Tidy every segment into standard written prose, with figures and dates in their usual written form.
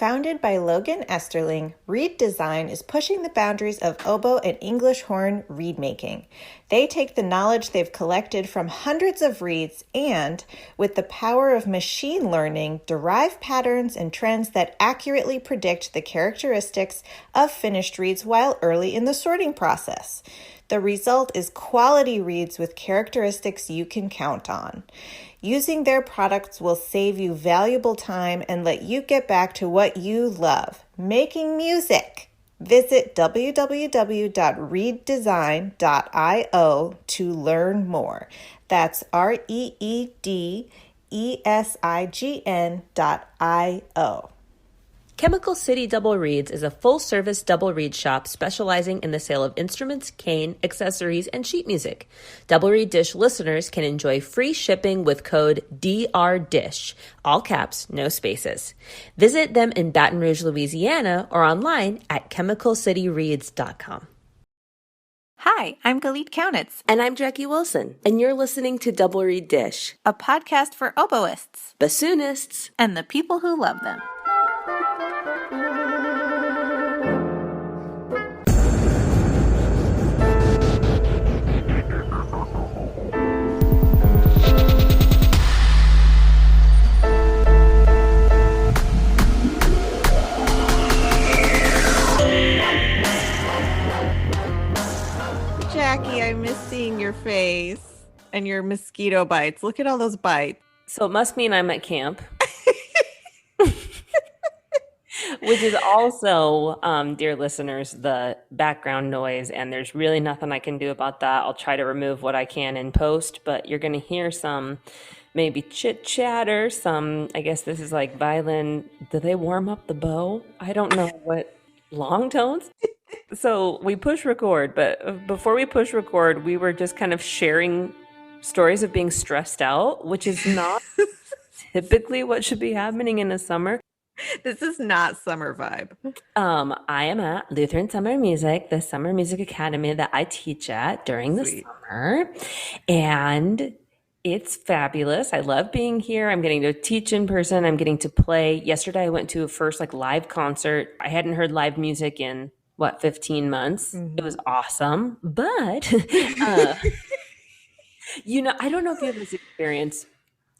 Founded by Logan Esterling, Reed Design is pushing the boundaries of oboe and English horn reed making. They take the knowledge they've collected from hundreds of reeds and, with the power of machine learning, derive patterns and trends that accurately predict the characteristics of finished reeds while early in the sorting process. The result is quality reeds with characteristics you can count on. Using their products will save you valuable time and let you get back to what you love, making music. Visit www.reeddesign.io to learn more. That's REEDESIGN.io. Chemical City Double Reeds is a full-service double reed shop specializing in the sale of instruments, cane, accessories, and sheet music. Double Reed Dish listeners can enjoy free shipping with code DRDISH, all caps, no spaces. Visit them in Baton Rouge, Louisiana, or online at chemicalcityreeds.com. Hi, I'm Galit Kaunitz. And I'm Jackie Wilson, and you're listening to Double Reed Dish, a podcast for oboists, bassoonists, and the people who love them. Jackie, I miss seeing your face and your mosquito bites. Look at all those bites. So it must mean I'm at camp. Which is also, dear listeners, the background noise, and there's really nothing I can do about that. I'll try to remove what I can in post, but you're going to hear some maybe chit-chatter, some, I guess this is like violin. Do they warm up the bow? I don't know what, long tones? So we push record, but before we push record, we were just kind of sharing stories of being stressed out, which is not typically what should be happening in the summer. This is not summer vibe. I am at Lutheran Summer Music, the summer music academy that I teach at during the summer. And it's fabulous. I love being here. I'm getting to teach in person. I'm getting to play. Yesterday, I went to a first live concert. I hadn't heard live music in 15 months. Mm-hmm. It was awesome. But, I don't know if you have this experience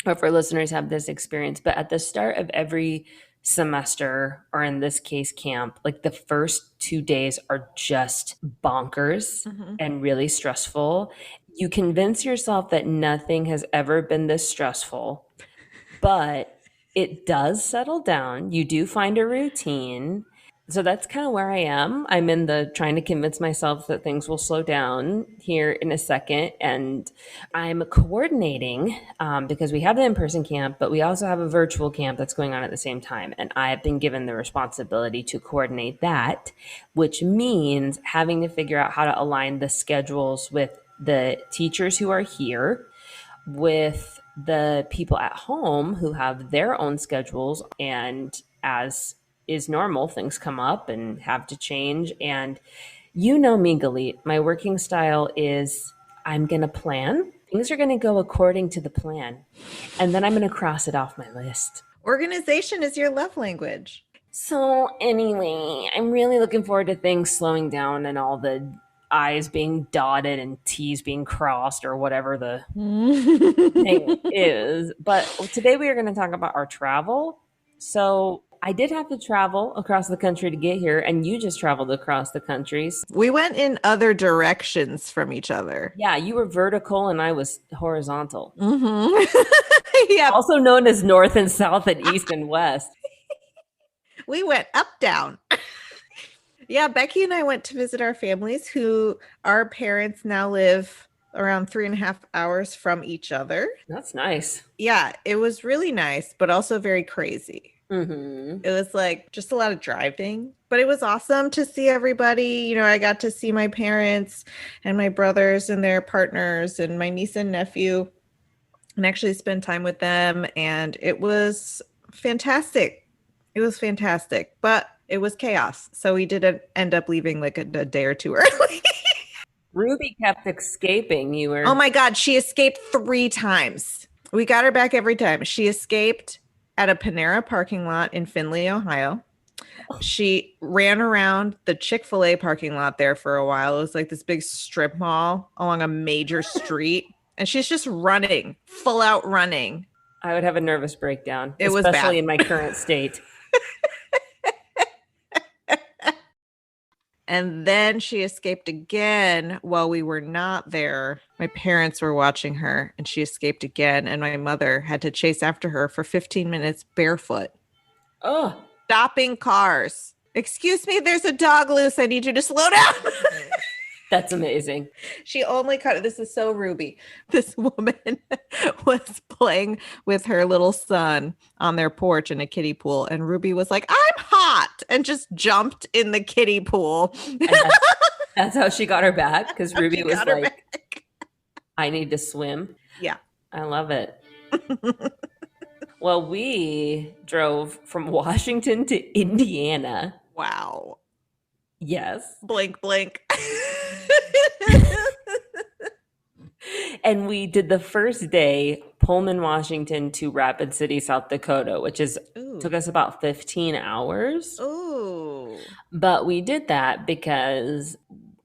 or if our listeners have this experience, but at the start of every semester, or in this case camp, the first 2 days are just bonkers and really stressful. You convince yourself that nothing has ever been this stressful, but it does settle down. You do find a routine. So that's kind of where I am. I'm in the trying to convince myself that things will slow down here in a second. And I'm coordinating because we have the in-person camp, but we also have a virtual camp that's going on at the same time. And I have been given the responsibility to coordinate that, which means having to figure out how to align the schedules with the teachers who are here, with the people at home who have their own schedules. And as is normal, things come up and have to change. And you know me, Galit, my working style is I'm going to plan. Things are going to go according to the plan. And then I'm going to cross it off my list. Organization is your love language. So anyway, I'm really looking forward to things slowing down and all the I's being dotted and T's being crossed or whatever the thing is. But today we are going to talk about our travel. So I did have to travel across the country to get here, and you just traveled across the country. We went in other directions from each other. Yeah, you were vertical and I was horizontal. Mm-hmm. Yeah. Also known as north and south and east and west. We went up, down. Yeah, Becky and I went to visit our families who our parents now live around 3.5 hours from each other. That's nice. Yeah, it was really nice, but also very crazy. Mm-hmm. It was just a lot of driving, but it was awesome to see everybody. I got to see my parents and my brothers and their partners and my niece and nephew and actually spend time with them. And it was fantastic. It was fantastic, but it was chaos. So we didn't end up leaving a day or two early. Ruby kept escaping. Oh my God. She escaped 3 times. We got her back every time. She escaped at a Panera parking lot in Findlay, Ohio. She ran around the Chick-fil-A parking lot there for a while. It was like this big strip mall along a major street. And she's just running, full out running. I would have a nervous breakdown, It was especially bad. in my current state. And then she escaped again while we were not there. My parents were watching her and she escaped again. And my mother had to chase after her for 15 minutes barefoot. Oh, Stopping cars. Excuse me, there's a dog loose. I need you to slow down. that's amazing. She only cut it. This is so Ruby. This woman was playing with her little son on their porch in a kiddie pool. And Ruby was like, I'm hot. And just jumped in the kiddie pool. That's how she got her back. Because Ruby was like, back. I need to swim. Yeah. I love it. Well, we drove from Washington to Indiana. Wow. Yes. Blink, blink. And we did the first day, Pullman, Washington to Rapid City, South Dakota, which took us about 15 hours. Ooh. But we did that because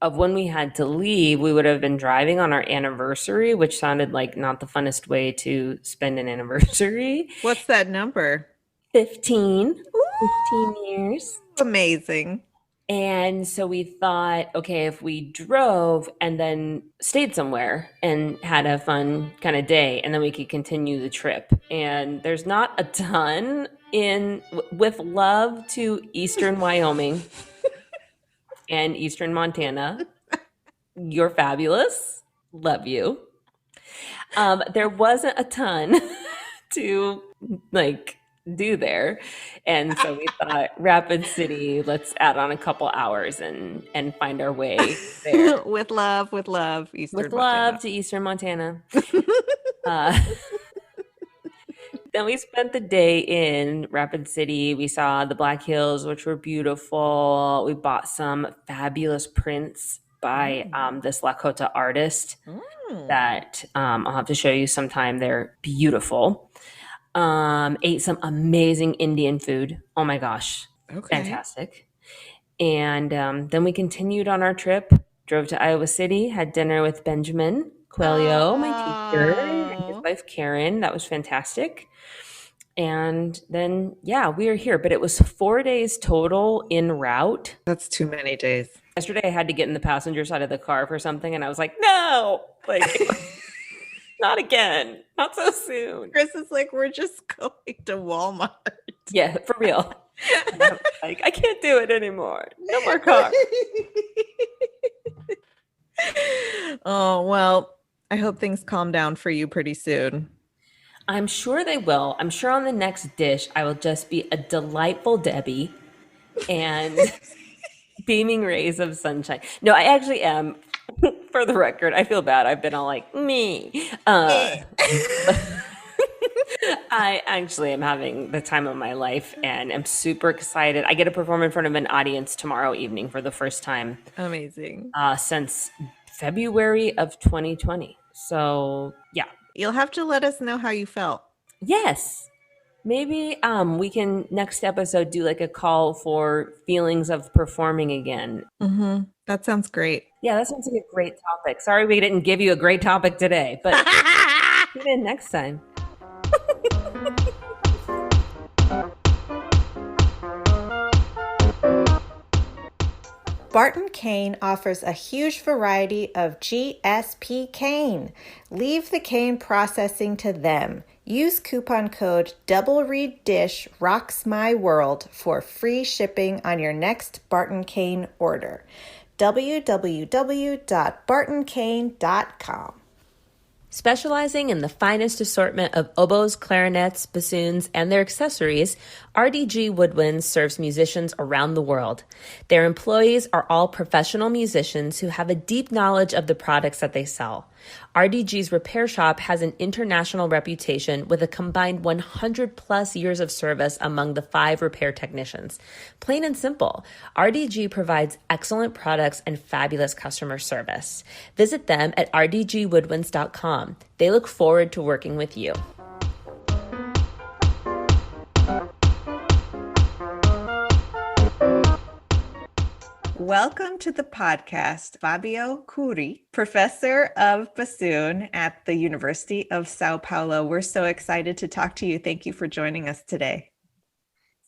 of when we had to leave, we would have been driving on our anniversary, which sounded like not the funnest way to spend an anniversary. What's that number? 15. Ooh. 15 years. Amazing. And so we thought, okay, if we drove and then stayed somewhere and had a fun kind of day, and then we could continue the trip. And there's not a ton with love to Eastern Wyoming and Eastern Montana. You're fabulous. Love you. There wasn't a ton to do there. And so we thought Rapid City, let's add on a couple hours and find our way there. With love, Eastern With Montana. love to Eastern Montana. Then we spent the day in Rapid City. We saw the Black Hills, which were beautiful. We bought some fabulous prints by this Lakota artist that I'll have to show you sometime. They're beautiful. Ate some amazing Indian food. Oh my gosh. Okay. Fantastic. And then we continued on our trip, drove to Iowa City, had dinner with Benjamin Coelho, my teacher, and his wife Karen. That was fantastic. And then, we are here. But it was 4 days total en route. That's too many days. Yesterday, I had to get in the passenger side of the car for something, and I was like, no! Not again. Not so soon. Chris is like, we're just going to Walmart. Yeah, for real. I can't do it anymore. No more car. Oh, well, I hope things calm down for you pretty soon. I'm sure they will. I'm sure on the next dish, I will just be a delightful Debbie and beaming rays of sunshine. No, I actually am. For the record, I feel bad. I've been all like, me. I actually am having the time of my life and am super excited. I get to perform in front of an audience tomorrow evening for the first time. Amazing. Since February of 2020. So, yeah. You'll have to let us know how you felt. Yes. Maybe we can next episode do like a call for feelings of performing again. Mm-hmm. That sounds great. Yeah, that sounds like a great topic. Sorry we didn't give you a great topic today, but tune in next time. Barton Cane offers a huge variety of GSP cane. Leave the cane processing to them. Use coupon code DoubleReedDish rocks my world for free shipping on your next Barton Cane order. www.bartoncane.com. Specializing in the finest assortment of oboes, clarinets, bassoons, and their accessories, RDG Woodwinds serves musicians around the world. Their employees are all professional musicians who have a deep knowledge of the products that they sell. RDG's repair shop has an international reputation with a combined 100 plus years of service among the 5 repair technicians. Plain and simple, RDG provides excellent products and fabulous customer service. Visit them at rdgwoodwinds.com. They look forward to working with you. Welcome to the podcast, Fábio Cury, professor of bassoon at the University of Sao Paulo. We're so excited to talk to you. Thank you for joining us today.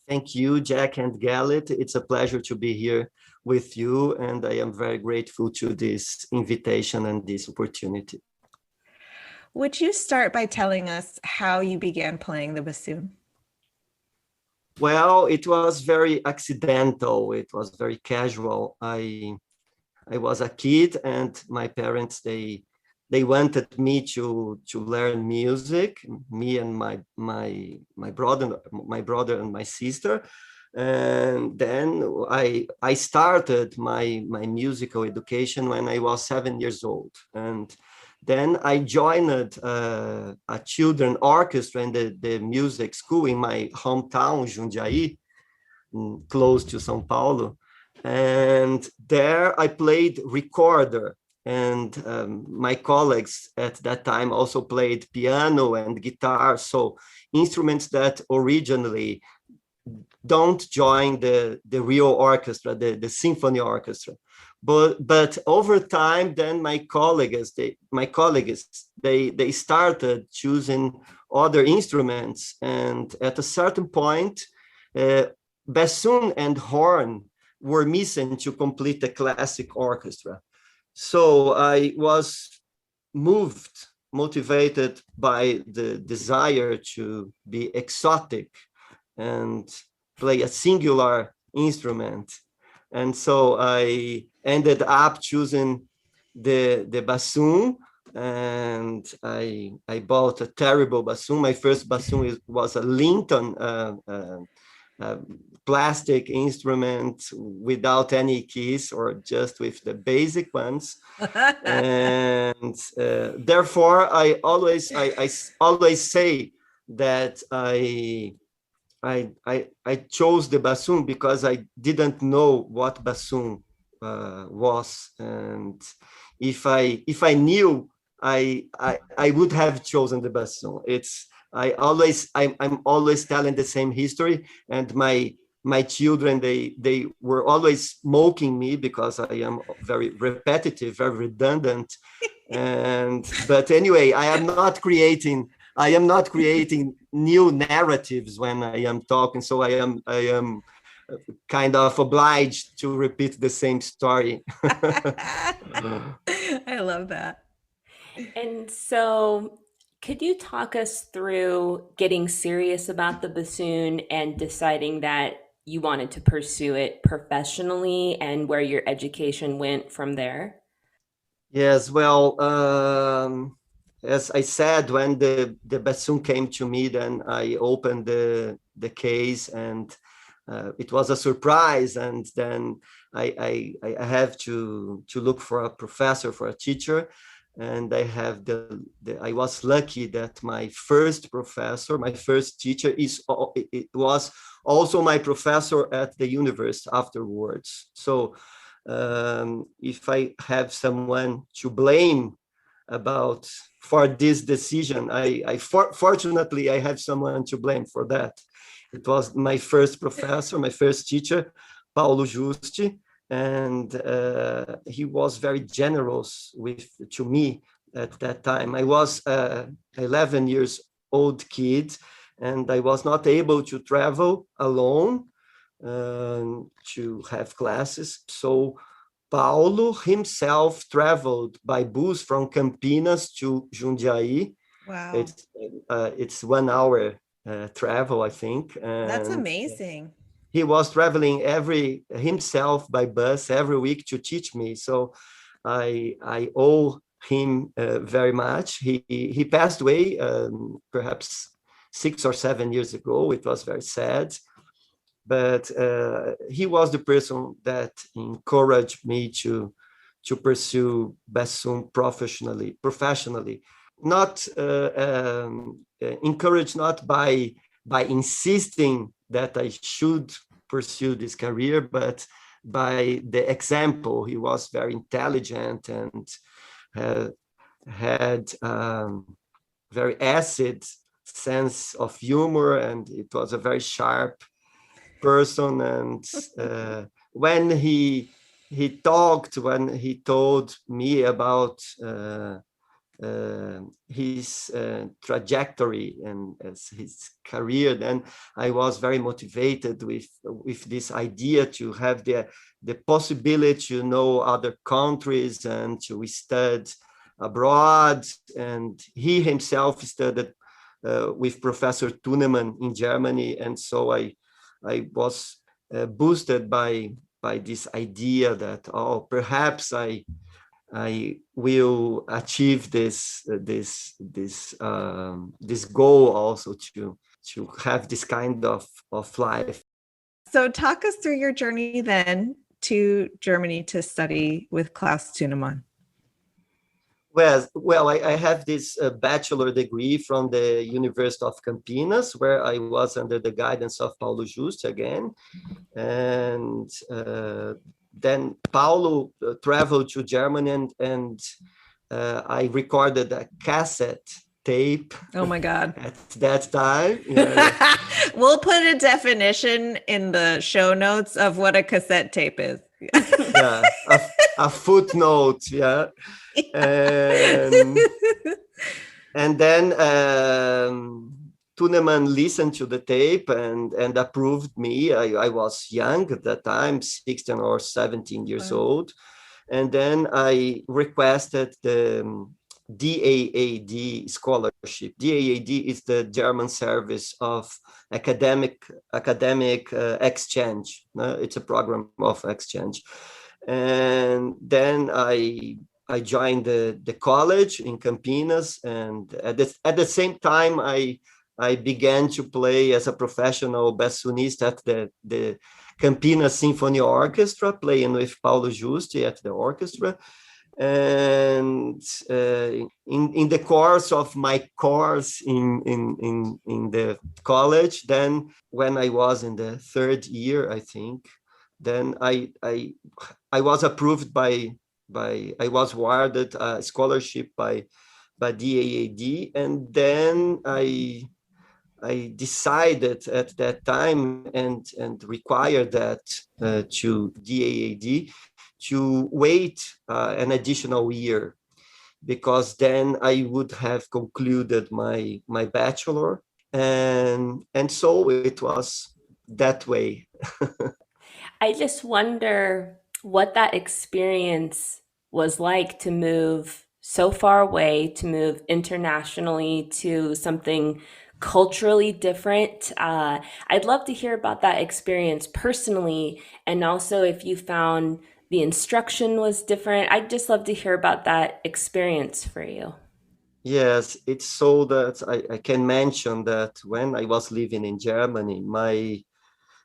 Thank you, Jack and Gallet. It's a pleasure to be here with you, and I am very grateful to this invitation and this opportunity. Would you start by telling us how you began playing the bassoon? Well, it was very accidental. It was very casual. I was a kid, and my parents they wanted me to learn music. Me and my brother and my sister. And then I started my musical education when I was 7 years old, and then I joined a children orchestra in the music school in my hometown, Jundiaí, close to São Paulo. And there I played recorder. And my colleagues at that time also played piano and guitar. So instruments that originally don't join the real orchestra, the symphony orchestra. But over time, then my colleagues they started choosing other instruments, and at a certain point, bassoon and horn were missing to complete the classic orchestra. So I was motivated by the desire to be exotic and play a singular instrument. And so I ended up choosing the bassoon, and I bought a terrible bassoon. My first bassoon was a Linton plastic instrument without any keys, or just with the basic ones. And therefore, I always say that I chose the bassoon because I didn't know what bassoon was, and if I knew, I would have chosen the bassoon. I'm always telling the same history, and my children they were always mocking me because I am very repetitive, very redundant, but anyway, I am not creating new narratives when I am talking, so I am kind of obliged to repeat the same story. I love that. And so, could you talk us through getting serious about the bassoon and deciding that you wanted to pursue it professionally, and where your education went from there? Yes, well, as I said, when the bassoon came to me, then I opened the case, and it was a surprise. And then I have to look for a professor, for a teacher. And I was lucky that my first professor, my first teacher it was also my professor at the university afterwards. So if I have someone to blame for this decision, fortunately I have someone to blame for that. It was my first professor, my first teacher, Paulo Justi, and he was very generous to me at that time. I was 11 years old kid, and I was not able to travel alone to have classes. So Paulo himself traveled by bus from Campinas to Jundiaí. Wow. It's 1 hour travel, I think. And that's amazing. He was traveling himself by bus every week to teach me. So I owe him very much. He passed away perhaps 6 or 7 years ago. It was very sad. But he was the person that encouraged me to pursue bassoon professionally. Not encouraged, not by insisting that I should pursue this career, but by the example. He was very intelligent and had very acid sense of humor, and it was a very sharp person. And when he he talked when he told me about his trajectory and as his career. Then I was very motivated with this idea to have the possibility to know other countries and to study abroad. And he himself studied with Professor Thunemann in Germany, and so I was boosted by this idea that perhaps I will achieve this goal also to have this kind of life. So talk us through your journey then to Germany to study with Klaus Thunemann. Well, I have this bachelor degree from the University of Campinas, where I was under the guidance of Paulo Juste again. And then Paulo traveled to Germany, and I recorded a cassette tape. Oh my God. At that time. Yeah. We'll put a definition in the show notes of what a cassette tape is. Yeah, a footnote. Yeah. And then Thunemann listened to the tape and approved me. I was young at that time, 16 or 17 years old. And then I requested the DAAD scholarship. DAAD is the German Service of Academic Exchange. It's a program of exchange. And then I joined the college in Campinas, and at the same time I began to play as a professional bassoonist at the Campinas Symphony Orchestra, playing with Paulo Juste at the orchestra. And in the course of my course in the college, then when I was in the third year, I think, then I was approved I was awarded a scholarship by DAAD, and then I decided at that time and required that to DAAD to wait an additional year, because then I would have concluded my bachelor, and so it was that way. I just wonder what that experience was like to move so far away, to move internationally to something culturally different. I'd love to hear about that experience personally, and also if you found the instruction was different. I'd just love to hear about that experience for you. Yes, it's so that I can mention that when I was living in Germany,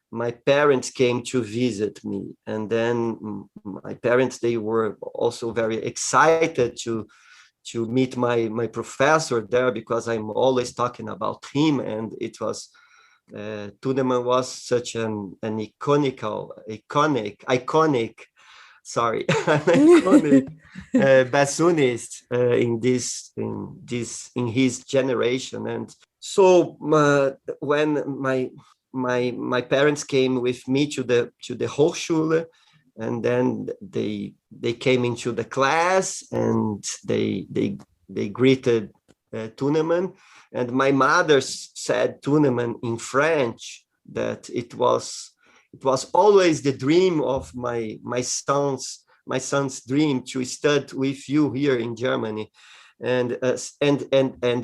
my parents came to visit me, and then my parents, they were also very excited to meet my professor there, because I'm always talking about him, and it was Thunemann was such an iconic sorry, iconic bassoonist in his generation. And so when my parents came with me to the Hochschule, and then they came into the class, and they greeted Thunemann, and my mother said Thunemann in French that it was always the dream of my son's dream to study with you here in Germany. And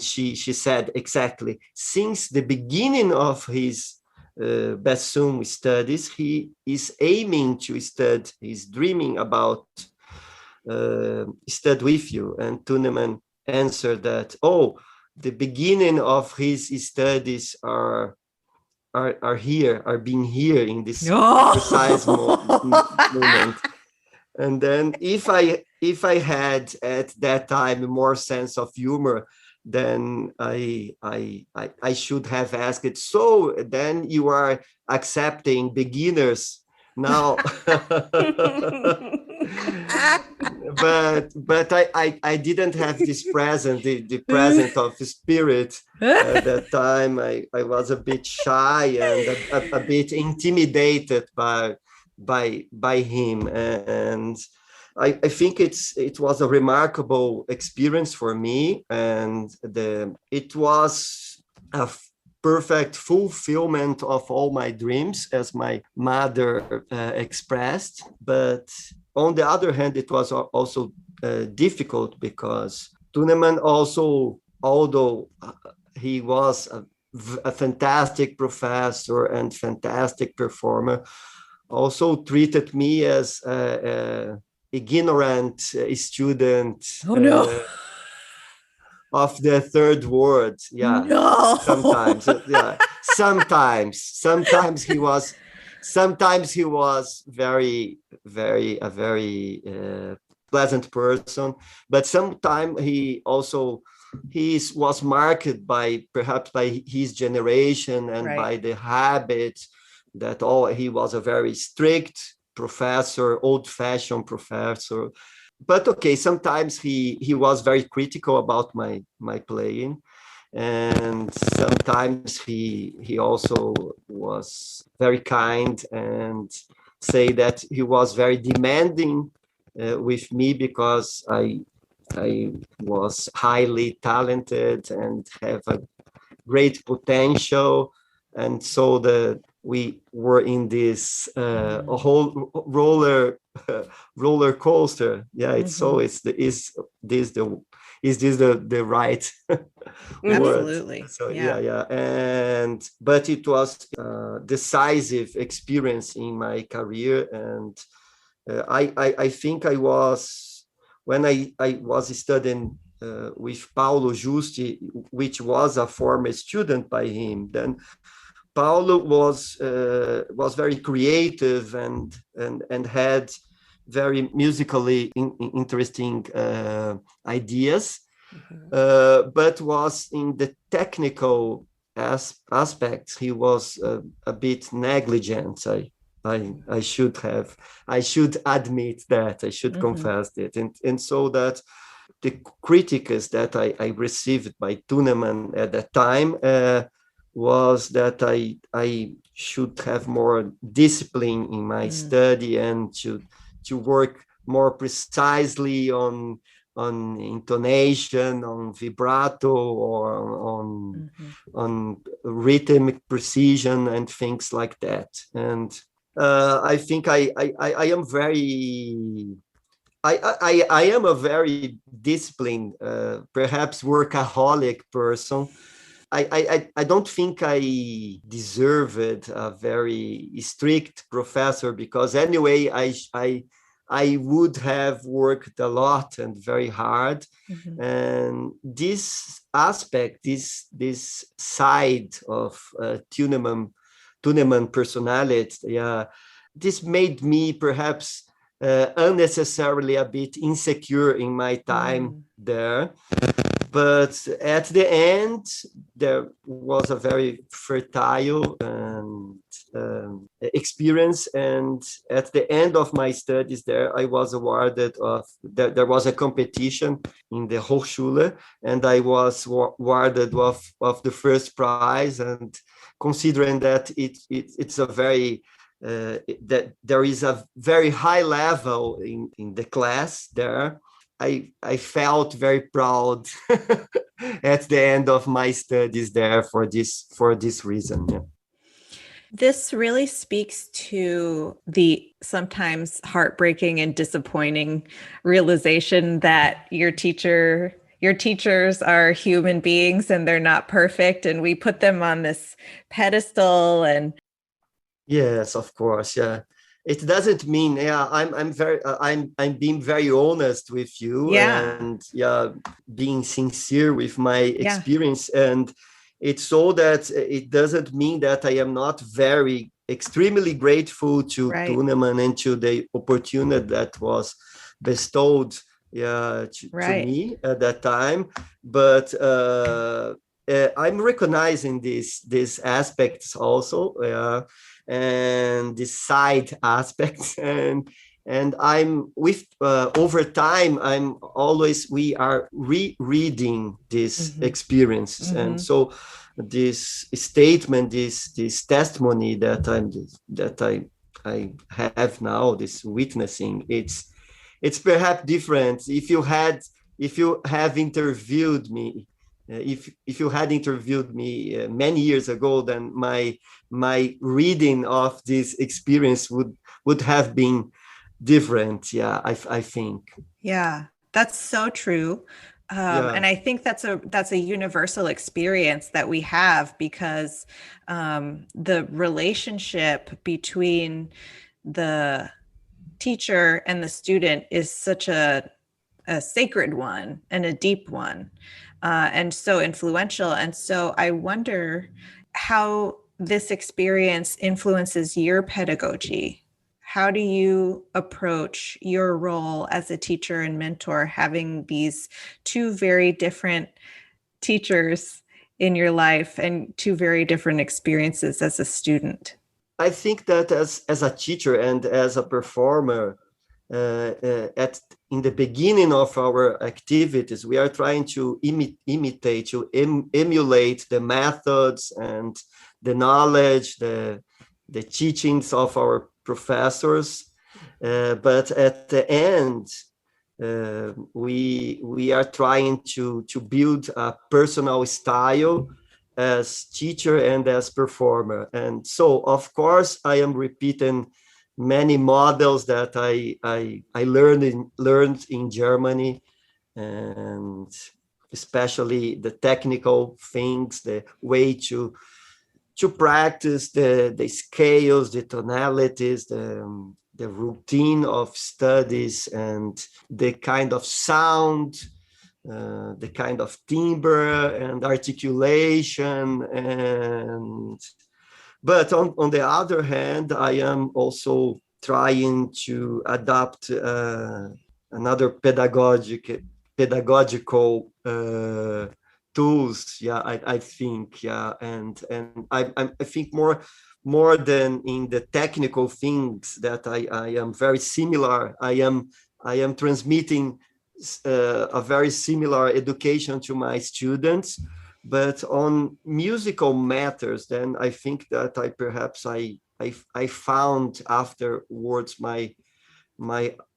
she said exactly, since the beginning of his bassoon studies, he is aiming to study, he's dreaming about study with you. And Thunemann answered that, the beginning of his studies are being here in this precise moment. And then if I had at that time more sense of humor, then I should have asked, so then you are accepting beginners now? but I didn't have this present, the present of spirit. At that time I was a bit shy and a bit intimidated by by him, and I think it was a remarkable experience for me, and it was a perfect fulfillment of all my dreams, as my mother expressed. But on the other hand, it was also difficult because Tuneman also, although he was a fantastic professor and fantastic performer, also treated me as a ignorant student. Oh no. Of the third word. Yeah. No. Sometimes he was very, very, a very pleasant person, but sometimes he was marked by perhaps by his generation and by the habit that he was a very strict professor, old-fashioned professor. But okay, sometimes he was very critical about my playing, and sometimes he also was very kind and say that he was very demanding with me because I was highly talented and have a great potential, and so we were in this whole roller coaster. Yeah, it's so is this the right word? Absolutely. So yeah, but it was a decisive experience in my career, and I think I was, when I was studying with Paulo Giusti, which was a former student by him. Then Paulo was very creative and had very musically interesting ideas, but was in the technical aspects he was a bit negligent. I should admit that, I should confess it, and so that the critiques that I received by Tuneman at that time was that I should have more discipline in my study and to work more precisely on intonation, on vibrato, or on rhythmic precision and things like that. And I think I am very I am a very disciplined, perhaps workaholic person. I don't think I deserved a very strict professor, because anyway I would have worked a lot and very hard, and this aspect, this side of Tuneman personality, this made me perhaps unnecessarily a bit insecure in my time there. But at the end, there was a very fertile experience. And at the end of my studies there, I was awarded there was a competition in the Hochschule, and I was awarded of the first prize. And considering that it's a very that there is a very high level in the class there, I felt very proud at the end of my studies there for this reason. Yeah. This really speaks to the sometimes heartbreaking and disappointing realization that your teachers are human beings and they're not perfect, and we put them on this pedestal. And yes, of course, yeah. It doesn't mean, I'm being very honest with you, and being sincere with my experience. And it's so that it doesn't mean that I am not very extremely grateful to Tuneman and to the opportunity that was bestowed to me at that time. But I'm recognizing these aspects also, and the side aspects, and I'm with over time we are rereading these experiences, and so this statement, this testimony that I have now, this witnessing, it's perhaps different. If you have interviewed me, if you had interviewed me many years ago, then my reading of this experience would have been different. Yeah, I think. Yeah, that's so true. Yeah. And I think that's a universal experience that we have because the relationship between the teacher and the student is such a sacred one and a deep one, and so influential. And so I wonder how this experience influences your pedagogy. How do you approach your role as a teacher and mentor, having these two very different teachers in your life and two very different experiences as a student? I think that as a teacher and as a performer, at in the beginning of our activities, we are trying to imitate, to emulate the methods and the knowledge, the teachings of our professors. But at the end, we are trying to build a personal style as teacher and as performer. And so, of course, I am repeating many models that I learned in Germany, and especially the technical things, the way to practice the scales, the tonalities, the routine of studies, and the kind of sound, the kind of timbre and articulation. But on the other hand, I am also trying to adapt another pedagogical tools. Yeah, I think. Yeah, and I think more than in the technical things that I am very similar. I am transmitting a very similar education to my students, but on musical matters, then I think that I found afterwards my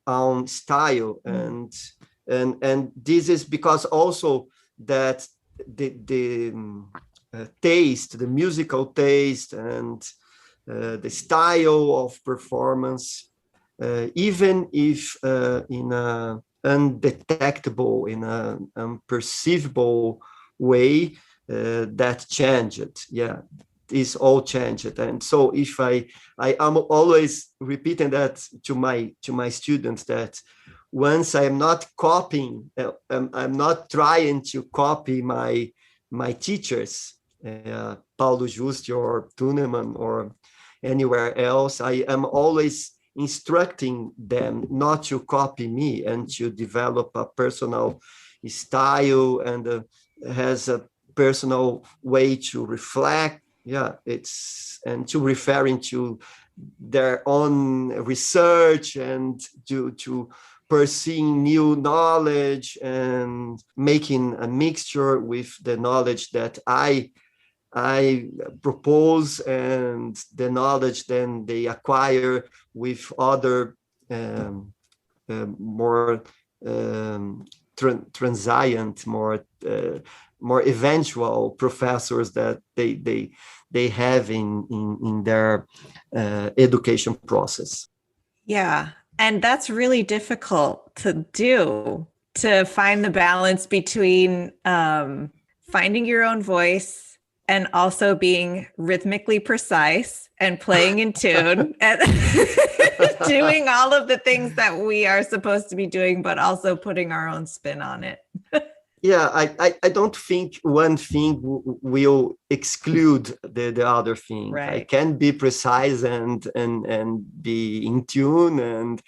own style, and this is because also that the taste, the musical taste, and the style of performance, even if in a undetectable, in a unperceivable way, that changed. Yeah, is all changed. And so if I am always repeating that to my students, that once I am not copying, I'm not trying to copy my teachers, Paulo Juste or Tuneman or anywhere else. I am always instructing them not to copy me and to develop a personal style and has a personal way to reflect. Yeah, it's and to referring to their own research and to pursuing new knowledge and making a mixture with the knowledge that I propose and the knowledge then they acquire with other more transient, more eventual professors that they have in their education process. Yeah. And that's really difficult to do, to find the balance between finding your own voice and also being rhythmically precise and playing in tune and doing all of the things that we are supposed to be doing, but also putting our own spin on it. Yeah, I don't think one thing will exclude the other thing. Right. I can be precise and be in tune and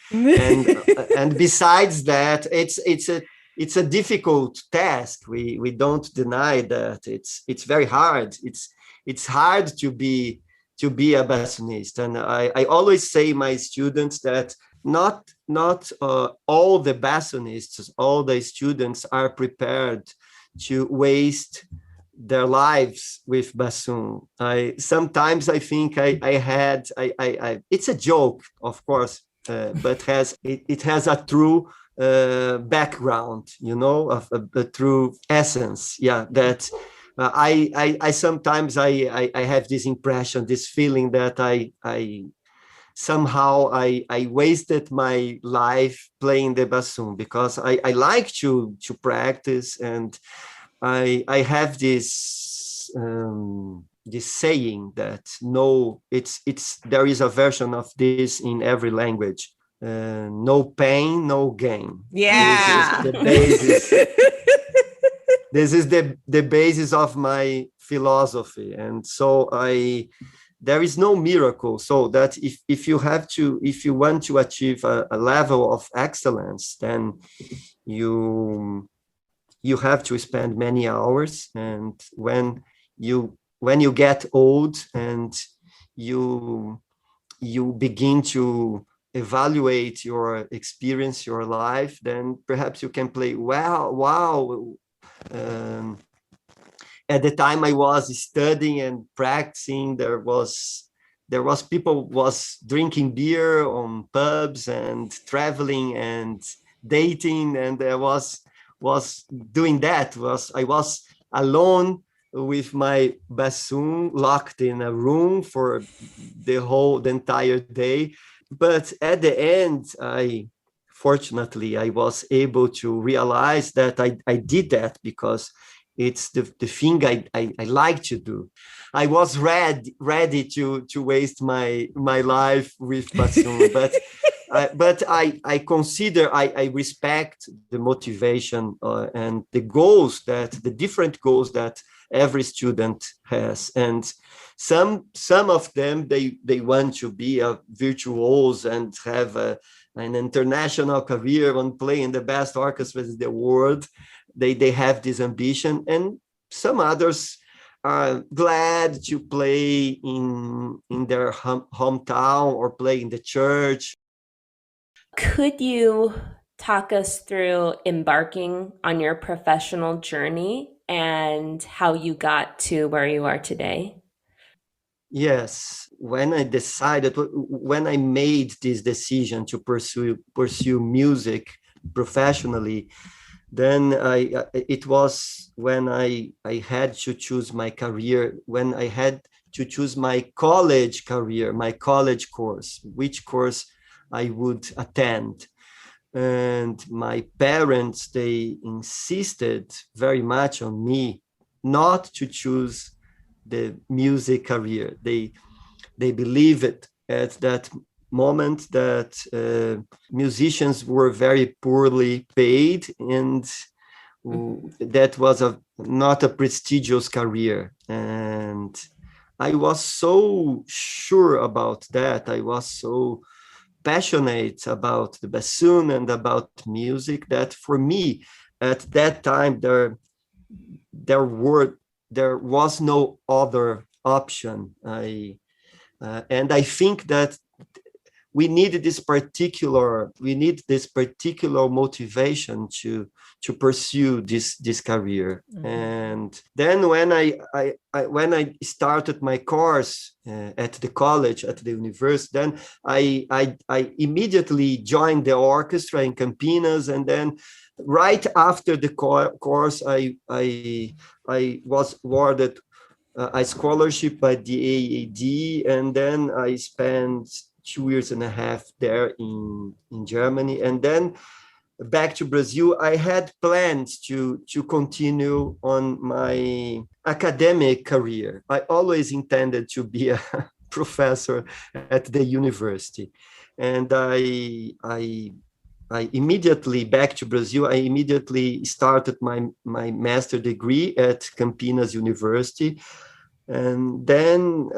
besides that, it's a difficult task. We don't deny that it's very hard. It's hard to be a bassoonist, and I always say my students that not all the bassonists, all the students are prepared to waste their lives with bassoon. Sometimes I think it's a joke, of course, but it has a true background, a true essence. Yeah, that I sometimes I have this impression, this feeling that I somehow I wasted my life playing the bassoon, because I like to practice, and I have this saying that it's there is a version of this in every language. No pain, no gain. Yeah. This is the basis. This is the basis of my philosophy, and so there is no miracle. So that if you want to achieve a level of excellence, then you have to spend many hours. And when you get old and you begin to evaluate your experience, your life, then perhaps you can play wow. um, at the time I was studying and practicing, there was people was drinking beer on pubs and traveling and dating, and I was doing that. I was alone with my bassoon, locked in a room for the entire day. But at the end, fortunately I was able to realize that I did that because it's the thing I like to do. I was ready to waste my life with bassoon, but I consider, I respect the motivation and the different goals that every student has. And some of them, they want to be a virtuoso and have an international career on playing the best orchestras in the world. They have this ambition, and some others are glad to play in their hometown or play in the church. Could you talk us through embarking on your professional journey and how you got to where you are today? Yes, when I made this decision to pursue music professionally, then it was when I had to choose my career, when I had to choose my college career, my college course, which course I would attend. And my parents, they insisted very much on me not to choose the music career. They believed at that moment that musicians were very poorly paid, and that was not a prestigious career. And I was so sure about that. I was so passionate about the bassoon and about music that for me at that time there was no other option. And I think that we need this particular motivation to pursue this career. Mm-hmm. And then when I started my course at the college, at the university, then I immediately joined the orchestra in Campinas, and then right after the course I was awarded a scholarship by the AAD, and then I spent 2.5 years there in Germany, and then back to Brazil. I had plans to continue on my academic career. I always intended to be a professor at the university, and I immediately back to Brazil. I immediately started my master degree at Campinas University. And then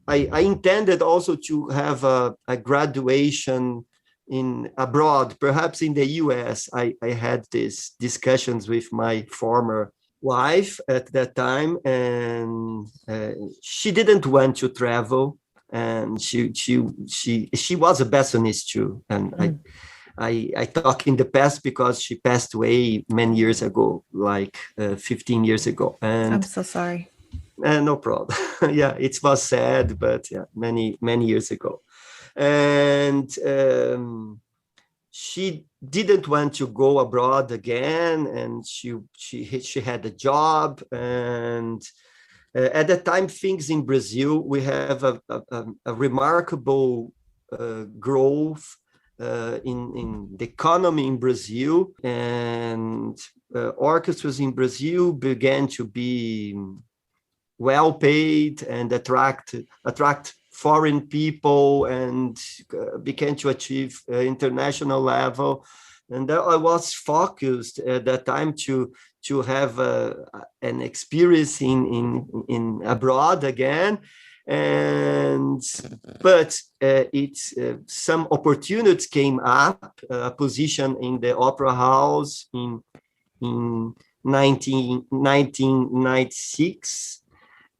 I intended also to have a graduation in abroad, perhaps in the US. I had these discussions with my former wife at that time, and she didn't want to travel, and she was a bassoonist too, and I talk in the past because she passed away many years ago, like 15 years ago. And I'm so sorry. no problem. Yeah, it was sad, but yeah, many years ago. And she didn't want to go abroad again, and she had a job. And at that time, things in Brazil, we have a remarkable growth in the economy in Brazil, and orchestras in Brazil began to be well paid and attract foreign people, and began to achieve international level. And I was focused at that time to have an experience in abroad again. And but it's some opportunities came up, a position in the opera house in 1996.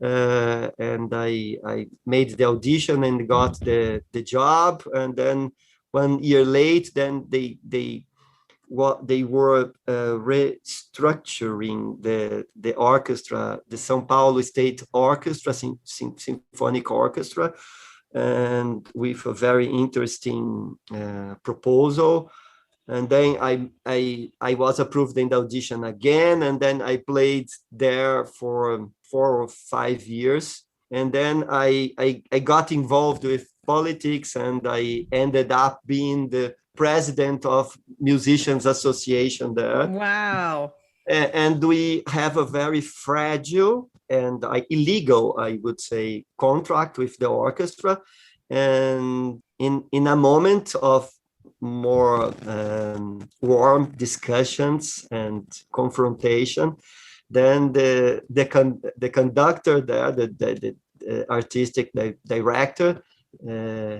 And I made the audition and got the job. And then 1 year late, then they were restructuring the orchestra, the São Paulo State Orchestra, Symphonic Orchestra, and with a very interesting proposal. And then I was approved in the audition again, and then I played there for 4 or 5 years. And then I got involved with politics, and I ended up being the president of Musicians Association there. Wow. And we have a very fragile and illegal, I would say, contract with the orchestra. And in a moment of more warm discussions and confrontation, then the conductor there, the artistic director,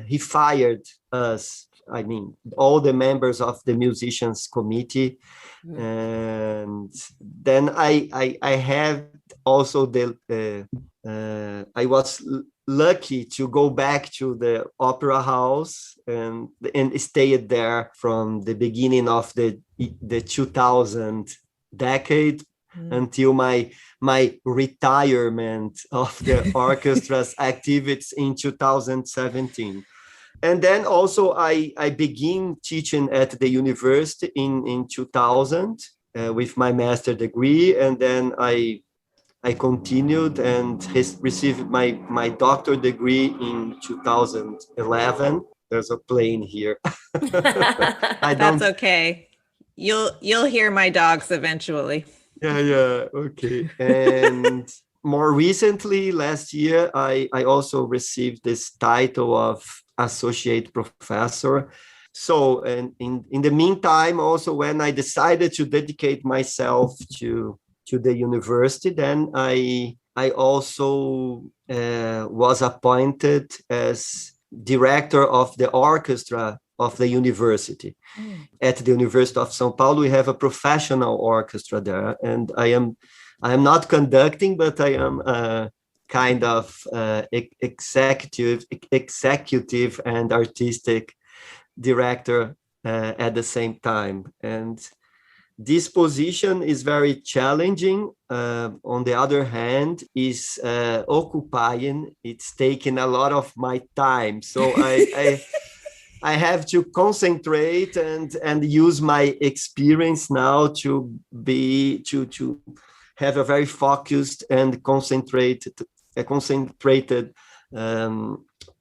he fired us. I mean, all the members of the musicians committee. And then I had also I was lucky to go back to the opera house and stayed there from the beginning of the 2000 decade until my retirement of the orchestra's activities in 2017. And then also I began teaching at the university in 2000 with my master degree. And then I continued and received my doctorate degree in 2011. There's a plane here. That's okay. You'll hear my dogs eventually. Yeah, okay. And more recently, last year, I also received this title of associate professor. So, and in the meantime, also when I decided to dedicate myself to the university, then I also was appointed as director of the orchestra of the university. At the University of São Paulo, we have a professional orchestra there, and I am not conducting, but I am kind of executive and artistic director at the same time. And this position is very challenging. On the other hand, is occupying. It's taking a lot of my time. So I have to concentrate and use my experience now to have a very focused and concentrated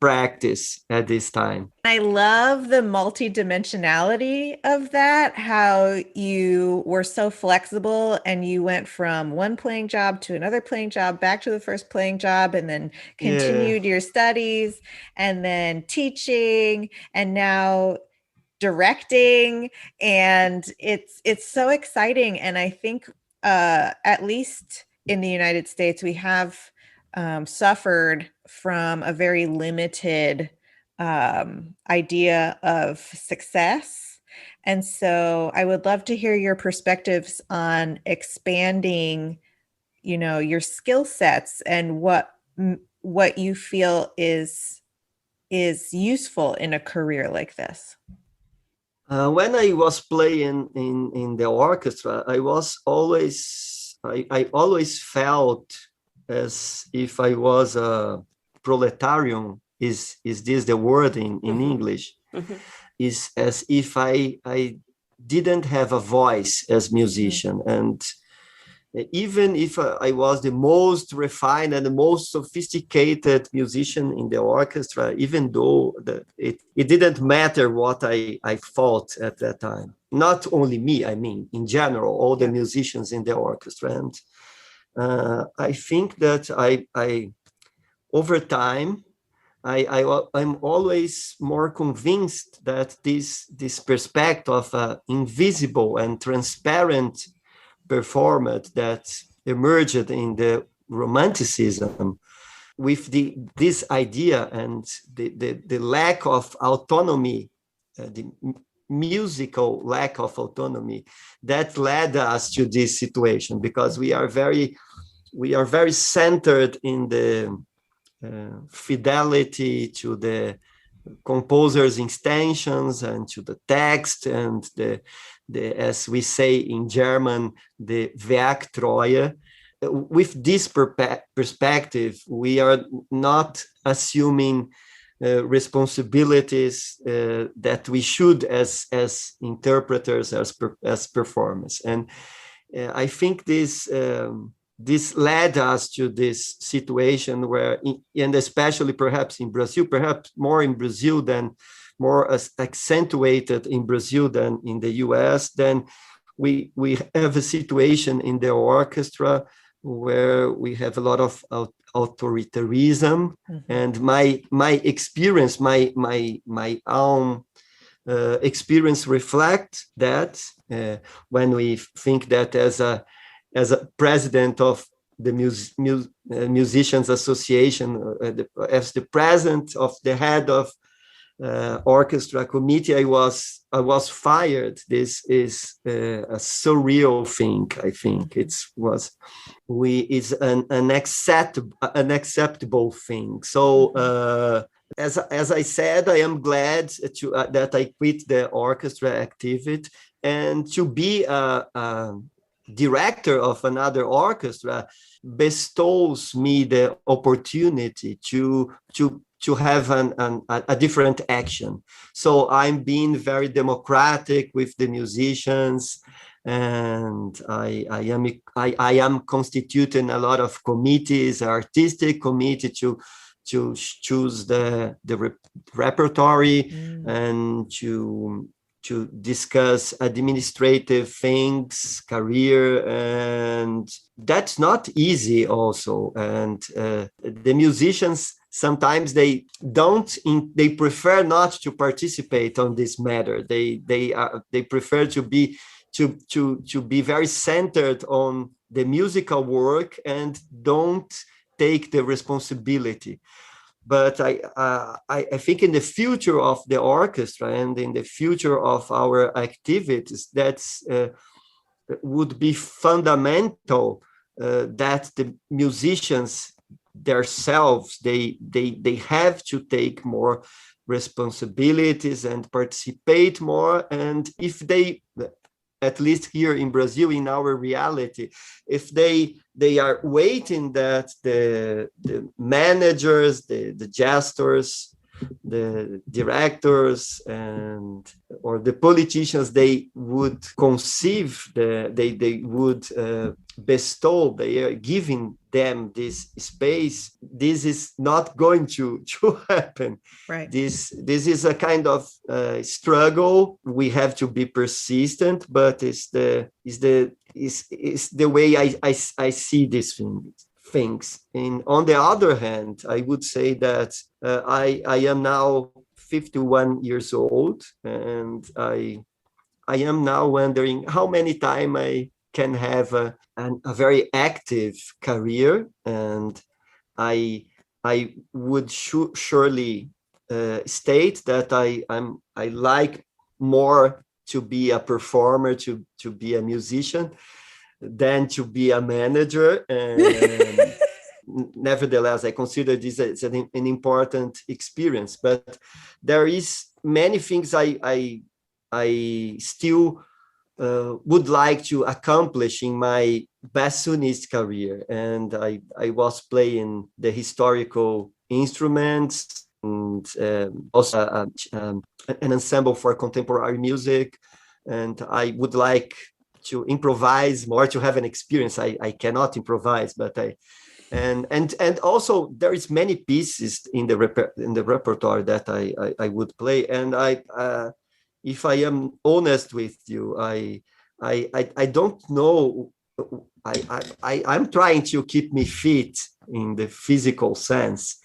practice at this time. I love the multidimensionality of that, how you were so flexible and you went from one playing job to another playing job, back to the first playing job, and then continued your studies, and then teaching, and now directing. And it's so exciting. And I think at least in the United States, we have suffered from a very limited idea of success. And so I would love to hear your perspectives on expanding, your skill sets and what you feel is useful in a career like this. When I was playing in the orchestra, I always felt as if I was a proletarian. Is this the word in English? Is as if I didn't have a voice as musician. And even if I was the most refined and the most sophisticated musician in the orchestra, even though it didn't matter what I thought at that time. Not only me, I mean, in general, all the musicians in the orchestra. And I think that I over time, I'm always more convinced that this perspective of invisible and transparent performed that emerged in the Romanticism with this idea and the lack of autonomy, the musical lack of autonomy that led us to this situation, because we are very centered in the fidelity to the composer's intentions and to the text and the as we say in German, the Werktreue. With this perspective, we are not assuming responsibilities that we should as interpreters, as performers. And I think this led us to this situation where, and especially perhaps in Brazil, perhaps more in Brazil than more accentuated in Brazil than in the US, then we have a situation in the orchestra where we have a lot of authoritarianism. And my experience, my own experience reflect that when we think that as a president of the Musicians Association, as the president of the head of orchestra committee, I was fired. This is a surreal thing. I think it's an unacceptable thing. So as I said, I am glad that I quit the orchestra activity, and to be a director of another orchestra bestows me the opportunity to have a different action. So I'm being very democratic with the musicians, and I am constituting a lot of committees, artistic committee to choose the repertory and to discuss administrative things, career, and that's not easy also. And the musicians, sometimes they prefer not to participate on this matter. They prefer to be very centered on the musical work and don't take the responsibility. But I think in the future of the orchestra and in the future of our activities, that's would be fundamental that the musicians themselves, they have to take more responsibilities and participate more. And if they, at least here in Brazil, in our reality, if they are waiting that the managers, the gestors, the directors, and or the politicians, they would conceive, they would bestow, they are giving them this space, this is not going to happen. Right. This is a kind of struggle. We have to be persistent, but it's the way I see these things. And on the other hand, I would say that I am now 51 years old, and I am now wondering how many time I can have a very active career. And I would surely state that I like more to be a performer, to be a musician, than to be a manager. And nevertheless, I consider this as an important experience. But there is many things I I still would like to accomplish in my bassoonist career. And I was playing the historical instruments and also an ensemble for contemporary music. And I would like to improvise more, to have an experience. I cannot improvise, but and also there is many pieces in the repertoire that I would play. And if I am honest with you, I don't know. I'm trying to keep me fit in the physical sense,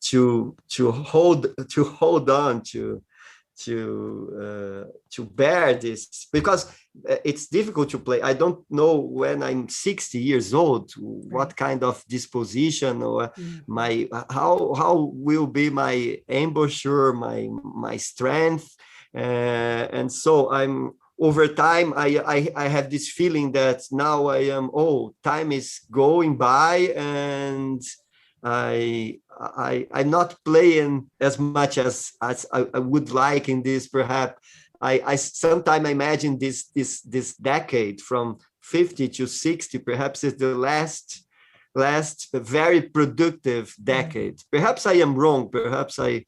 to hold on to bear this, because it's difficult to play. I don't know when I'm 60 years old what kind of disposition or my how will be my embouchure, my strength, and so I'm over time. I have this feeling that now I am, time is going by, and I'm not playing as much as I would like in this. Perhaps I sometimes imagine this decade from 50 to 60 perhaps is the last very productive decade. Perhaps I am wrong. Perhaps I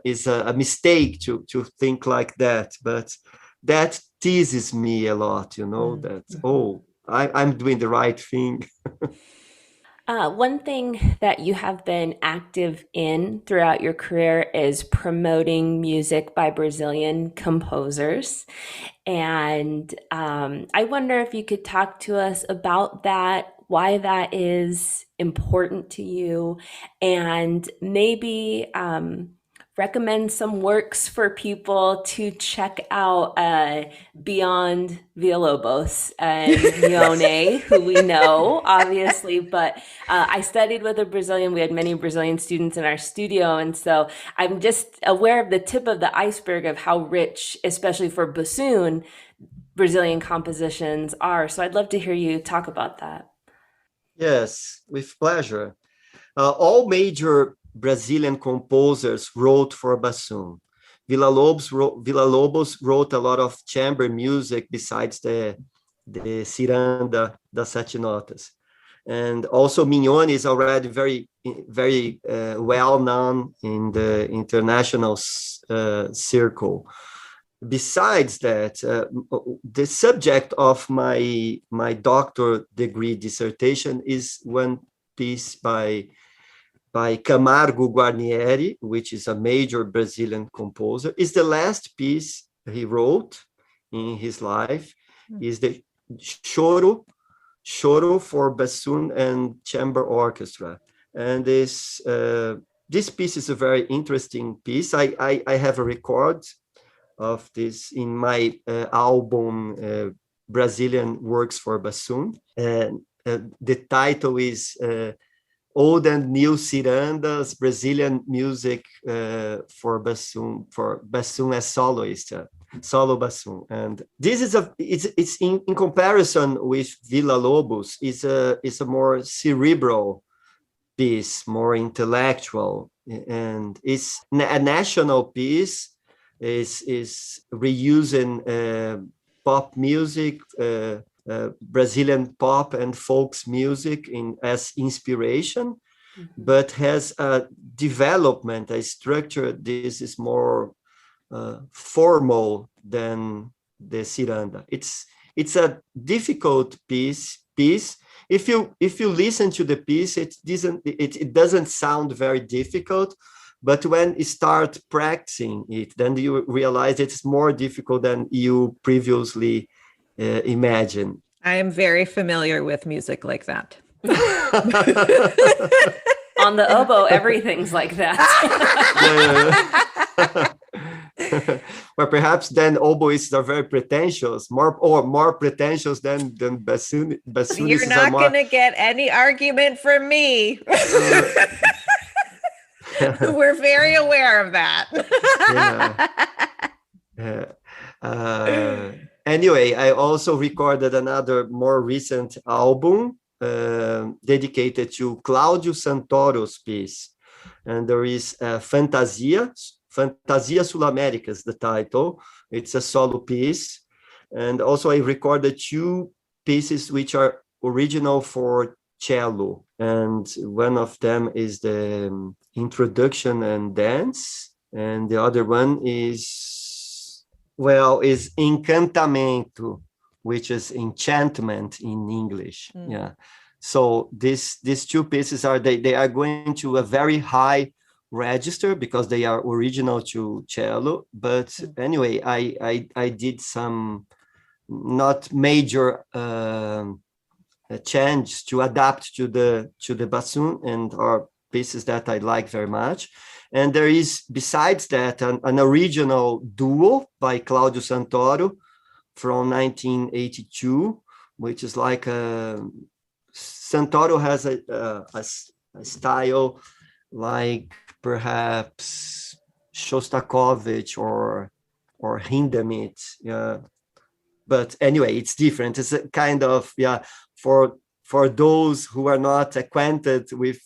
is a mistake to think like that. But that teases me a lot. That I'm doing the right thing. One thing that you have been active in throughout your career is promoting music by Brazilian composers. And I wonder if you could talk to us about that, why that is important to you, and maybe recommend some works for people to check out beyond Villalobos and Mione, who we know, obviously. But I studied with a Brazilian. We had many Brazilian students in our studio. And so I'm just aware of the tip of the iceberg of how rich, especially for bassoon, Brazilian compositions are. So I'd love to hear you talk about that. Yes, with pleasure. All major Brazilian composers wrote for bassoon. Villa-Lobos wrote a lot of chamber music besides the Ciranda das Sete Notas. And also Mignone is already very, very well known in the international circle. Besides that, the subject of my doctor degree dissertation is one piece by Camargo Guarnieri, which is a major Brazilian composer. Is the last piece he wrote in his life, is the Choro for bassoon and chamber orchestra. And this piece is a very interesting piece. I have a record of this in my album, Brazilian Works for Bassoon. And the title is Old and New Cirandas, Brazilian Music for bassoon as soloist, solo bassoon. And this is it's in comparison with Villa-Lobos, is a more cerebral piece, more intellectual, and it's a national piece. Is reusing pop music, Brazilian pop and folks music as inspiration, but has a development, a structure. This is more formal than the Ciranda. It's a difficult piece. If you listen to the piece, it doesn't sound very difficult. But when you start practicing it, then you realize it's more difficult than you previously imagined. I am very familiar with music like that. On the oboe, everything's like that. Well, perhaps then oboists are very pretentious, more pretentious than bassoonists. You're not going to get any argument from me. We're very aware of that. Anyway, I also recorded another more recent album dedicated to Cláudio Santoro's piece. And there is Fantasia Fantasia Sul-América is the title. It's a solo piece. And also I recorded 2 pieces which are original for cello. And one of them is the introduction and dance. And the other one is Encantamento, which is enchantment in English. Yeah. So these 2 pieces they are going to a very high register because they are original to cello. But anyway, I did some not major change to adapt to the bassoon, and are pieces that I like very much. And there is, besides that, an original duo by Claudio Santoro from 1982, which is like Santoro has a style like perhaps Shostakovich or Hindemith. Yeah. But anyway, it's different. It's a kind of, for those who are not acquainted with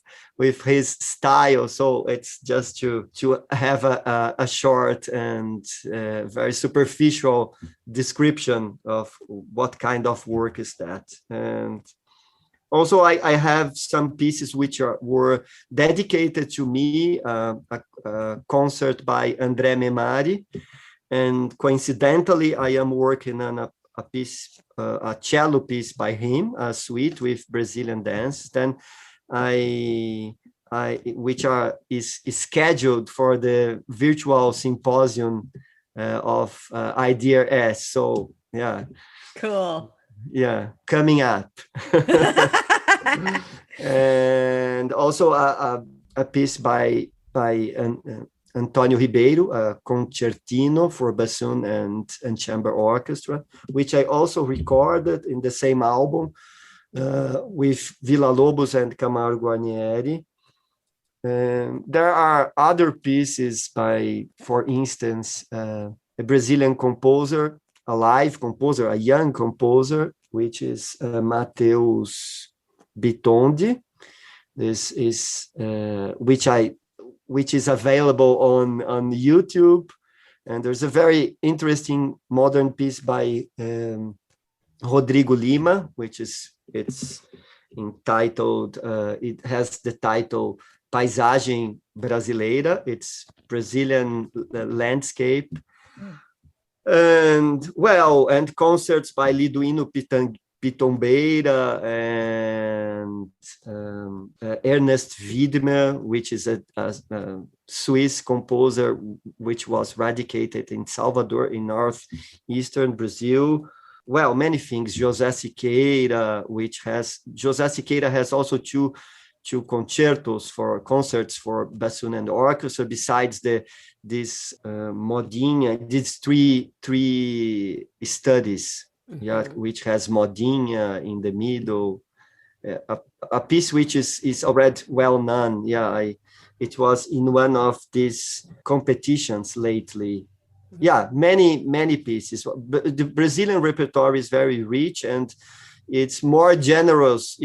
his style. So it's just to have a short and very superficial description of what kind of work is that. And also, I have some pieces which were dedicated to me, a concert by André Memari. And coincidentally, I am working on a piece, a cello piece by him, a suite with Brazilian dance. Then is scheduled for the virtual symposium of Idea S. So yeah, cool. Yeah, coming up. And also a piece by Antonio Ribeiro, a concertino for bassoon and chamber orchestra, which I also recorded in the same album with Villa-Lobos and Camargo Guarnieri. There are other pieces by, for instance, a Brazilian composer, a live composer, a young composer, which is Mateus Bitondi. This is which is available on YouTube. And there's a very interesting modern piece by Rodrigo Lima, it's entitled, it has the title Paisagem Brasileira. It's Brazilian landscape. And concerts by Liduino Pitombeira and Ernest Widmer, which is a Swiss composer which was radicated in Salvador in northeastern Brazil. Well, many things. José Siqueira has also two concertos for concerts for bassoon and orchestra, besides this modinha, these three studies, which has modinha in the middle, a piece which is already well known. It was in one of these competitions lately. Many pieces. But the Brazilian repertoire is very rich, and it's more generous.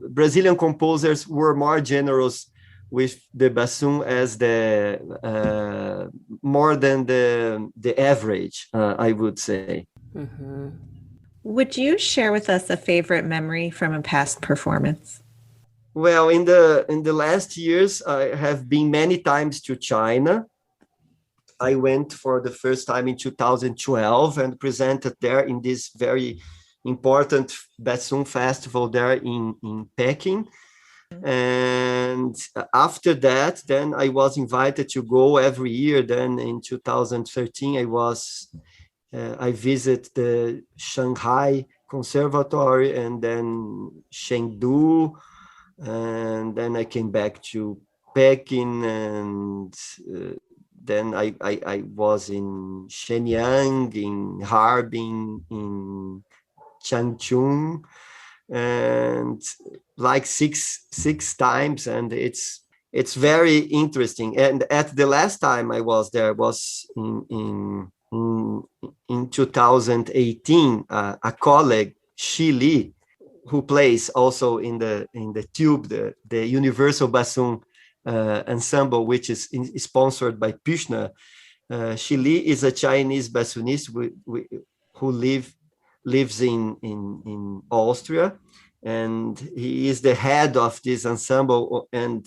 Brazilian composers were more generous with the bassoon as more than the average, I would say. Mm-hmm. Would you share with us a favorite memory from a past performance? Well, in the last years, I have been many times to China. I went for the first time in 2012 and presented there in this very important bassoon festival there in Peking. And after that, then I was invited to go every year. Then in 2013, I visit the Shanghai Conservatory and then Chengdu, and then I came back to Peking, and then I was in Shenyang, in Harbin, in Changchun, and like six times, and it's very interesting. And at the last time I was there was in 2018, a colleague, Shi Li, who plays also in the tube, the universal bassoon ensemble, which is sponsored by Püchner. Shi Li is a Chinese bassoonist who lives in Austria, and he is the head of this ensemble and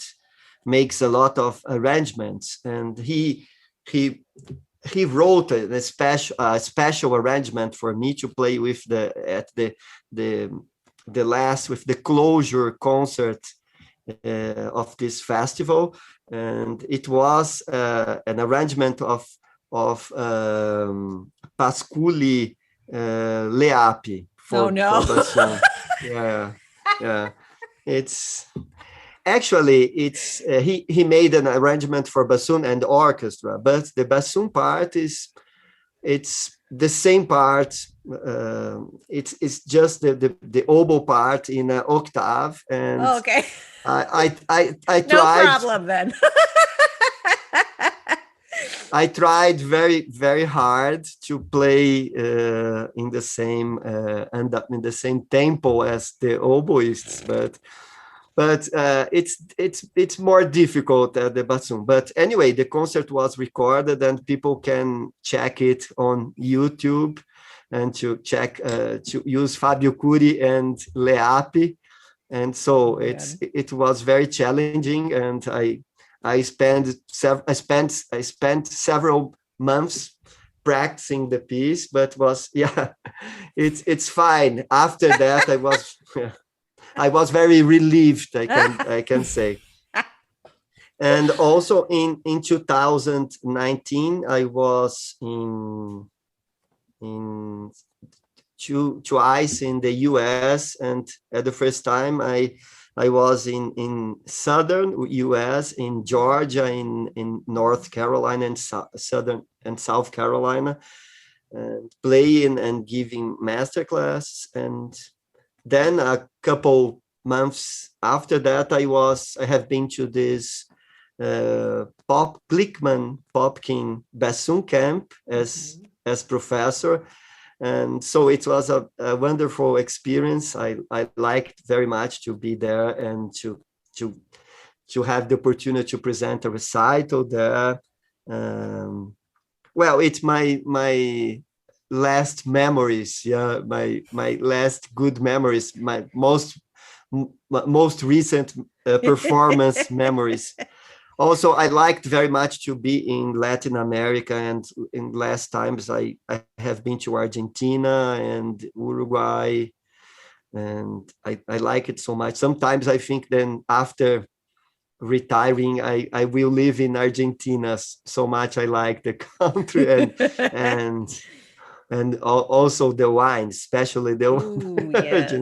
makes a lot of arrangements. And he wrote a special arrangement for me to play with the closure concert of this festival, and it was an arrangement of Pasculi Leapi for bassoon. Yeah. It's actually he made an arrangement for bassoon and orchestra, but the bassoon part it's the same part. It's just the oboe part in an octave, and okay. I tried. No problem then. I tried very, very hard to play in the same in the same tempo as the oboists, but it's more difficult at the bassoon. But anyway, the concert was recorded, and people can check it on YouTube, and to use Fábio Cury and Leapi, and so it was very challenging, and I spent several months practicing the piece, but it's fine. After that, I was very relieved, I can say. And also in 2019, I was in twice in the US, and at the first time I was in southern US, in Georgia, in North Carolina, and southern and South Carolina, and playing and giving masterclass. And then a couple months after that, I have been to this Popkin Bassoon camp as professor. And so it was a wonderful experience. I liked very much to be there and to have the opportunity to present a recital there. Well, it's my last memories, my last good memories, my most recent performance memories. Also, I liked very much to be in Latin America, and in last times I have been to Argentina and Uruguay, and I like it so much. Sometimes I think then after retiring, I will live in Argentina, so much I like the country, and also the wine, especially the yes.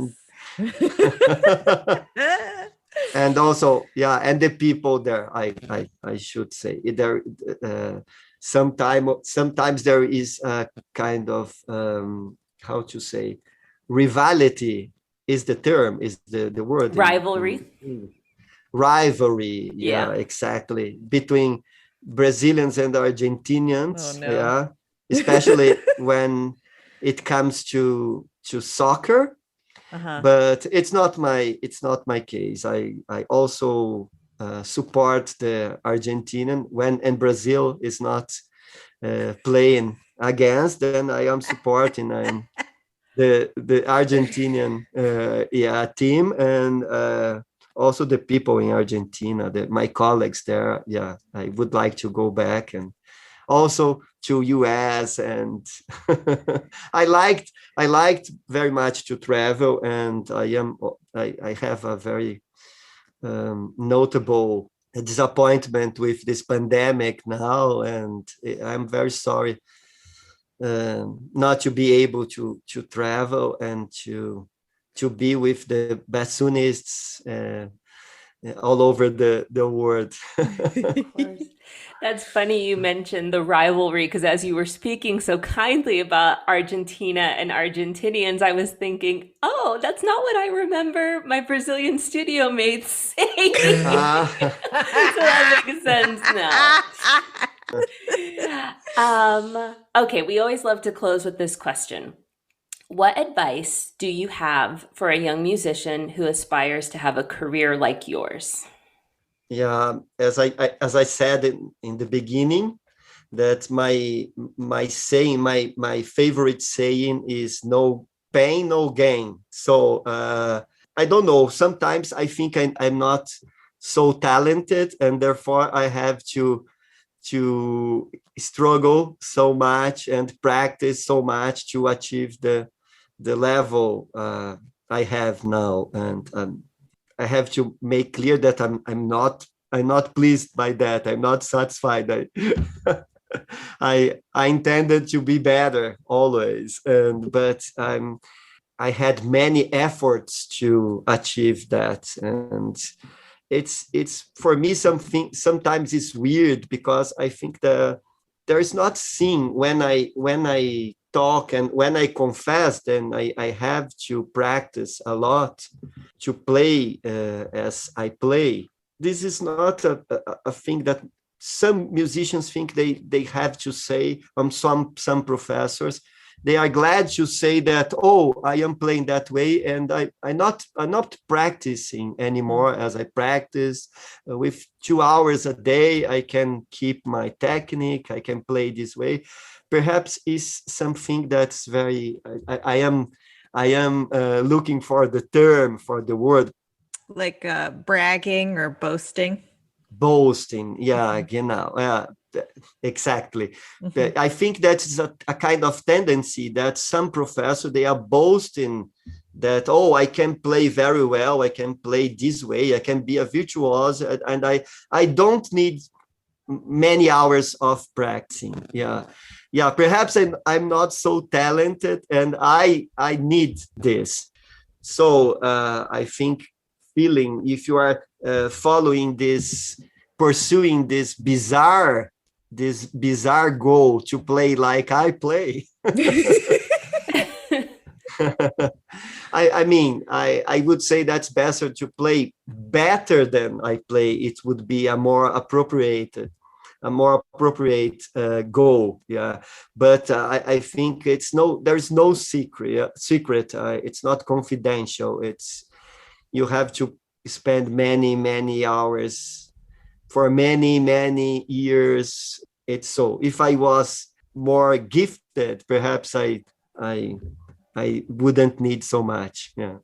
And also, and the people there, I should say, there sometimes there is a kind of how to say, rivalry is the term, is the word, rivalry. Rivalry, exactly, between Brazilians and Argentinians. Especially when it comes to soccer. But it's not my case. I also support the Argentinian and Brazil is not playing against. Then I am supporting the Argentinian team, and also the people in Argentina, my colleagues there. I would like to go back, and also to US, and I liked very much to travel, and I have a very notable disappointment with this pandemic now, and I'm very sorry not to be able to travel and to be with the bassoonists all over the world. That's funny you mentioned the rivalry, because as you were speaking so kindly about Argentina and Argentinians, I was thinking, oh, that's not what I remember my Brazilian studio mates saying. So that makes sense now. Okay, we always love to close with this question. What advice do you have for a young musician who aspires to have a career like yours? Yeah, as I said in the beginning, that my saying, my favorite saying is no pain, no gain. So I don't know. Sometimes I think I'm not so talented, and therefore I have to struggle so much and practice so much to achieve the level I have now. And I have to make clear that I'm not pleased by that. I'm not satisfied. I intended to be better always, but I had many efforts to achieve that. And it's for me something sometimes it's weird, because I think there is not seen when I talk and when I confess, then I have to practice a lot to play as I play. This is not a thing that some musicians think they have to say. Some professors, they are glad to say that, oh, I am playing that way, and I'm not practicing anymore as I practice. With 2 hours a day, I can keep my technique, I can play this way. Perhaps is something that's very, I am looking for the term, for the word. Like bragging or boasting. Boasting, yeah, genau, yeah, exactly. Mhm. I think that's a kind of tendency that some professors, they are boasting that, oh, I can play very well, I can play this way, I can be a virtuoso, and I don't need many hours of practicing. Yeah, yeah, perhaps I'm not so talented, and I need this. So I think, feeling, if you are following this, pursuing this bizarre goal to play like I play, I mean, I would say that's better to play better than I play. It would be a more appropriate goal. Yeah, but I think there's no secret. It's not confidential. It's, you have to spend many hours for many years. It's so, if I was more gifted, perhaps I I wouldn't need so much. Yeah,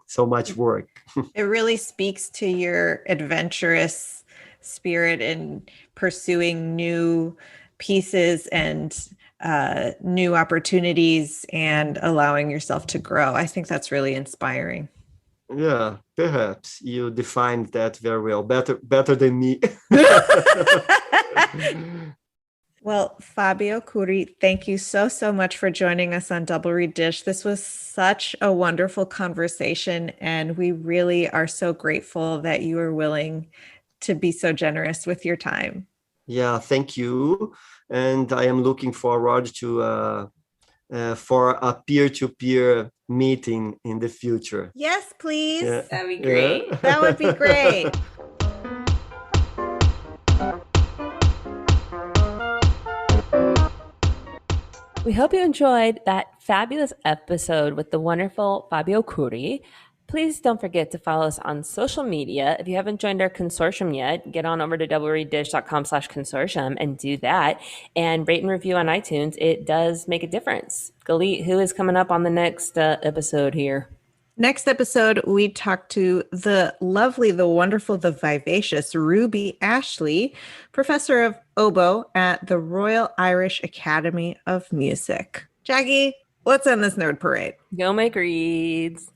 so much work. It really speaks to your adventurous spirit in pursuing new pieces and new opportunities and allowing yourself to grow. I think that's really inspiring. Yeah, perhaps you defined that very well, better than me. Well, Fábio, Cury, thank you so much for joining us on Double Reed Dish. This was such a wonderful conversation, and we really are so grateful that you are willing to be so generous with your time. Yeah, thank you, and I am looking forward to for a peer-to-peer meeting in the future. Yes, please. Yeah, That'd be yeah. great. That would be great. We hope you enjoyed that fabulous episode with the wonderful Fábio Cury. Please don't forget to follow us on social media. If you haven't joined our consortium yet, get on over to doublereaddish.com/consortium and do that. And rate and review on iTunes. It does make a difference. Galit, who is coming up on the next episode here? Next episode, we talk to the lovely, the wonderful, the vivacious Ruby Ashley, professor of oboe at the Royal Irish Academy of Music. Jackie, let's end this nerd parade. Go make reads.